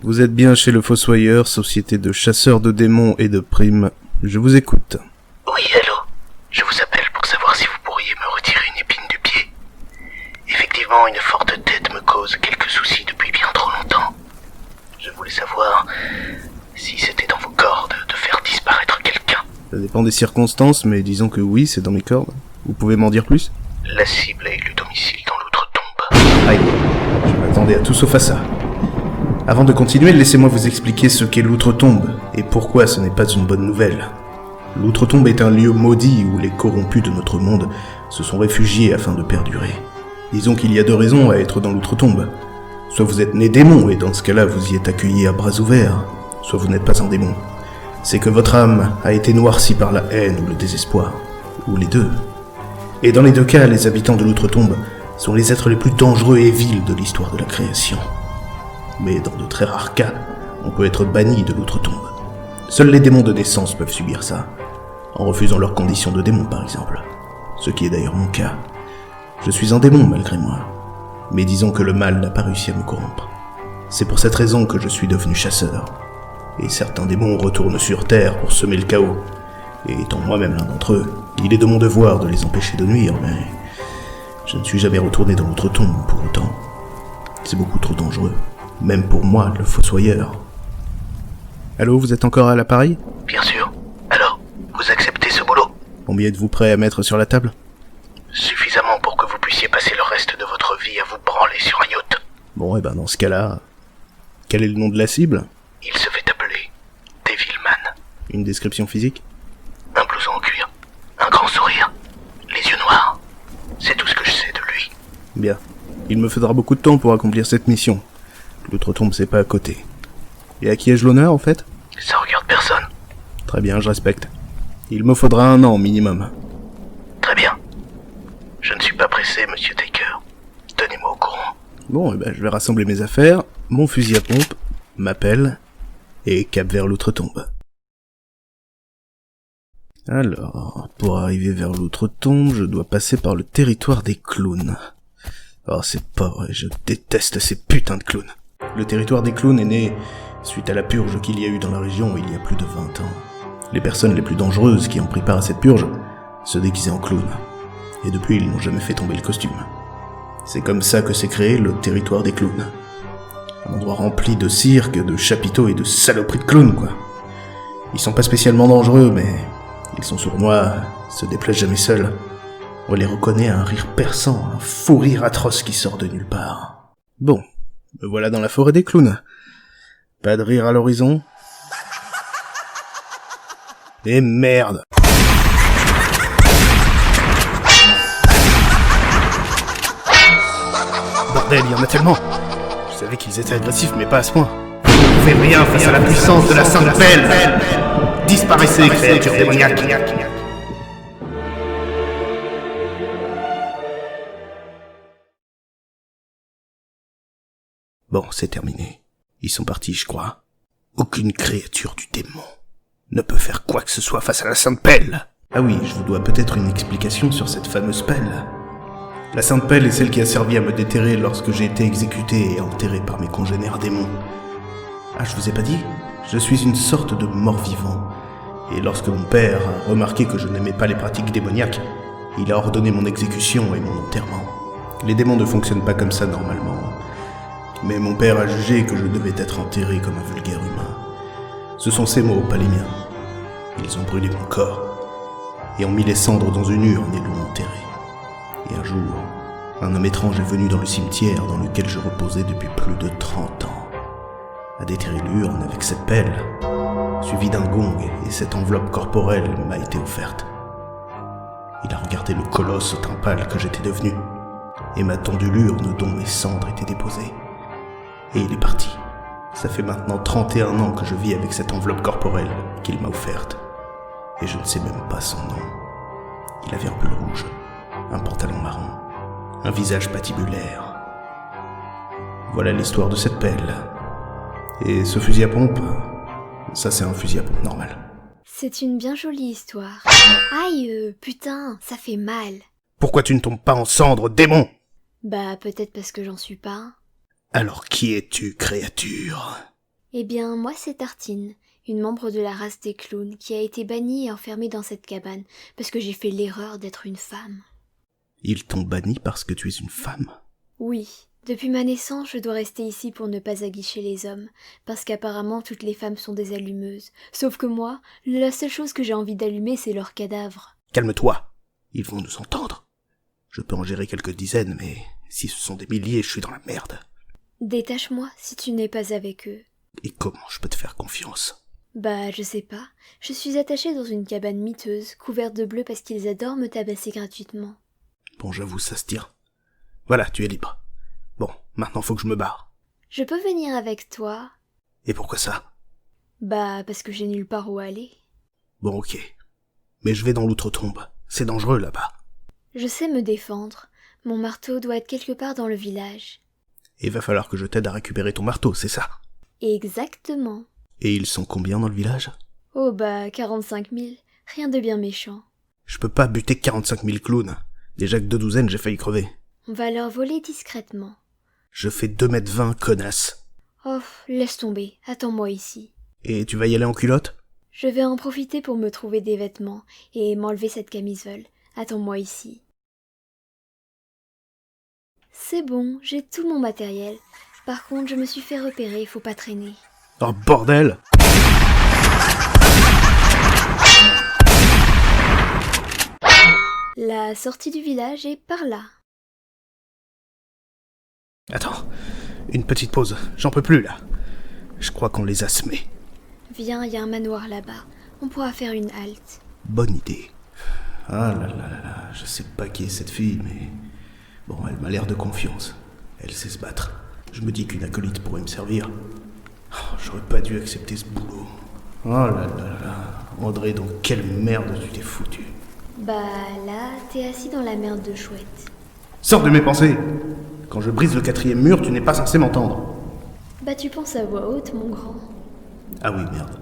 Vous êtes bien chez le Fossoyeur, société de chasseurs de démons et de primes. Je vous écoute. Oui, allô. Je vous appelle pour savoir si vous pourriez me retirer une épine du pied. Effectivement, une forte tête me cause quelques soucis depuis bien trop longtemps. Je voulais savoir si c'était dans vos cordes de faire disparaître quelqu'un. Ça dépend des circonstances, mais disons que oui, c'est dans mes cordes. Vous pouvez m'en dire plus ? La cible a élu domicile dans l'outre-tombe. Aïe, je m'attendais à tout sauf à ça. Avant de continuer, laissez-moi vous expliquer ce qu'est l'outre-tombe, et pourquoi ce n'est pas une bonne nouvelle. L'outre-tombe est un lieu maudit où les corrompus de notre monde se sont réfugiés afin de perdurer. Disons qu'il y a deux raisons à être dans l'outre-tombe. Soit vous êtes né démon, et dans ce cas-là vous y êtes accueilli à bras ouverts, soit vous n'êtes pas un démon. C'est que votre âme a été noircie par la haine ou le désespoir, ou les deux. Et dans les deux cas, les habitants de l'outre-tombe sont les êtres les plus dangereux et vils de l'histoire de la création. Mais dans de très rares cas, on peut être banni de l'outre-tombe. Seuls les démons de naissance peuvent subir ça, en refusant leurs conditions de démon par exemple. Ce qui est d'ailleurs mon cas. Je suis un démon malgré moi, mais disons que le mal n'a pas réussi à me corrompre. C'est pour cette raison que je suis devenu chasseur. Et certains démons retournent sur Terre pour semer le chaos. Et étant moi-même l'un d'entre eux, il est de mon devoir de les empêcher de nuire, mais je ne suis jamais retourné dans l'outre-tombe pour autant. C'est beaucoup trop dangereux, même pour moi, le Fossoyeur. Allô, vous êtes encore à l'appareil ? Bien sûr. Alors, vous acceptez ce boulot ? Combien êtes-vous prêt à mettre sur la table ? Suffisamment pour que vous puissiez passer le reste de votre vie à vous branler sur un yacht. Bon, et ben dans ce cas-là, quel est le nom de la cible ? Il se fait appeler Devilman. Une description physique ? Un blouson en cuir, un grand sourire, les yeux noirs. C'est tout ce que je sais de lui. Bien. Il me faudra beaucoup de temps pour accomplir cette mission. L'outre-tombe, c'est pas à côté. Et à qui ai-je l'honneur, en fait ? Ça regarde personne. Très bien, je respecte. Il me faudra 1 an minimum. Très bien. Je ne suis pas pressé, monsieur Taker. Tenez-moi au courant. Bon, et ben je vais rassembler mes affaires, mon fusil à pompe, ma pelle, et cap vers l'outre-tombe. Alors, pour arriver vers l'outre-tombe, je dois passer par le territoire des clowns. Oh, c'est pas vrai, je déteste ces putains de clowns. Le territoire des clowns est né suite à la purge qu'il y a eu dans la région il y a plus de 20 ans. Les personnes les plus dangereuses qui ont pris part à cette purge se déguisaient en clowns. Et depuis, ils n'ont jamais fait tomber le costume. C'est comme ça que s'est créé le territoire des clowns. Un endroit rempli de cirques, de chapiteaux et de saloperies de clowns, quoi. Ils sont pas spécialement dangereux, mais ils sont sournois, se déplacent jamais seuls. On les reconnaît à un rire perçant, un fou rire atroce qui sort de nulle part. Bon, me voilà dans la forêt des clowns. Pas de rire à l'horizon. Et merde! Bordel, il y en a tellement! Je savais qu'ils étaient agressifs, mais pas à ce point. Vous ne faites rien face à la puissance de la Sainte Belle. Disparaissez, créatures démoniaques. Bon, c'est terminé. Ils sont partis, je crois. Aucune créature du démon ne peut faire quoi que ce soit face à la Sainte Pelle. Ah oui, je vous dois peut-être une explication sur cette fameuse pelle. La Sainte Pelle est celle qui a servi à me déterrer lorsque j'ai été exécuté et enterré par mes congénères démons. Ah, je vous ai pas dit ? Je suis une sorte de mort-vivant. Et lorsque mon père a remarqué que je n'aimais pas les pratiques démoniaques, il a ordonné mon exécution et mon enterrement. Les démons ne fonctionnent pas comme ça normalement. Mais mon père a jugé que je devais être enterré comme un vulgaire humain. Ce sont ses mots, pas les miens. Ils ont brûlé mon corps et ont mis les cendres dans une urne et l'ont enterré. Et un jour, un homme étrange est venu dans le cimetière dans lequel je reposais depuis plus de 30 ans, a déterré l'urne avec cette pelle, suivi d'un gong, et cette enveloppe corporelle m'a été offerte. Il a regardé le colosse au teint pâle que j'étais devenu, et m'a tendu l'urne dont mes cendres étaient déposées. Et il est parti. Ça fait maintenant 31 ans que je vis avec cette enveloppe corporelle qu'il m'a offerte. Et je ne sais même pas son nom. Il avait un pull rouge, un pantalon marron, un visage patibulaire. Voilà l'histoire de cette pelle. Et ce fusil à pompe, ça c'est un fusil à pompe normal. C'est une bien jolie histoire. Aïe, putain, ça fait mal. Pourquoi tu ne tombes pas en cendres, démon ? Bah, peut-être parce que j'en suis pas. Alors qui es-tu, créature ? Eh bien, moi c'est Tartine, une membre de la race des clowns qui a été bannie et enfermée dans cette cabane parce que j'ai fait l'erreur d'être une femme. Ils t'ont banni parce que tu es une femme? Oui, depuis ma naissance, je dois rester ici pour ne pas aguicher les hommes, parce qu'apparemment toutes les femmes sont des allumeuses. Sauf que moi, la seule chose que j'ai envie d'allumer, c'est leurs cadavres. Calme-toi, ils vont nous entendre. Je peux en gérer quelques dizaines, mais si ce sont des milliers, je suis dans la merde. Détache-moi si tu n'es pas avec eux. Et comment je peux te faire confiance? Bah, je sais pas. Je suis attachée dans une cabane miteuse, couverte de bleu parce qu'ils adorent me tabasser gratuitement. Bon, j'avoue, ça se tire. Voilà, tu es libre. Bon, maintenant faut que je me barre. Je peux venir avec toi? Et pourquoi ça? Bah, parce que j'ai nulle part où aller. Bon, ok. Mais je vais dans l'outre-tombe. C'est dangereux là-bas. Je sais me défendre. Mon marteau doit être quelque part dans le village. Et va falloir que je t'aide à récupérer ton marteau, c'est ça? Exactement. Et ils sont combien dans le village? Oh bah, 45 000. Rien de bien méchant. Je peux pas buter 45 000 clowns. Déjà que 2 douzaines, j'ai failli crever. On va leur voler discrètement. Je fais 2,20 m, connasse. Oh, laisse tomber. Attends-moi ici. Et tu vas y aller en culotte? Je vais en profiter pour me trouver des vêtements et m'enlever cette camisole. Attends-moi ici. C'est bon, j'ai tout mon matériel. Par contre, je me suis fait repérer, faut pas traîner. Oh bordel! La sortie du village est par là. Attends, une petite pause, j'en peux plus là. Je crois qu'on les a semés. Viens, y a un manoir là-bas. On pourra faire une halte. Bonne idée. Ah là là là là, je sais pas qui est cette fille, mais... Bon, elle m'a l'air de confiance. Elle sait se battre. Je me dis qu'une acolyte pourrait me servir. Oh, j'aurais pas dû accepter ce boulot. Oh là là là. André, dans quelle merde tu t'es foutu? Bah là, t'es assis dans la merde de chouette. Sors de mes pensées! Quand je brise le 4e mur, tu n'es pas censé m'entendre. Bah tu penses à voix haute, mon grand. Ah oui, merde.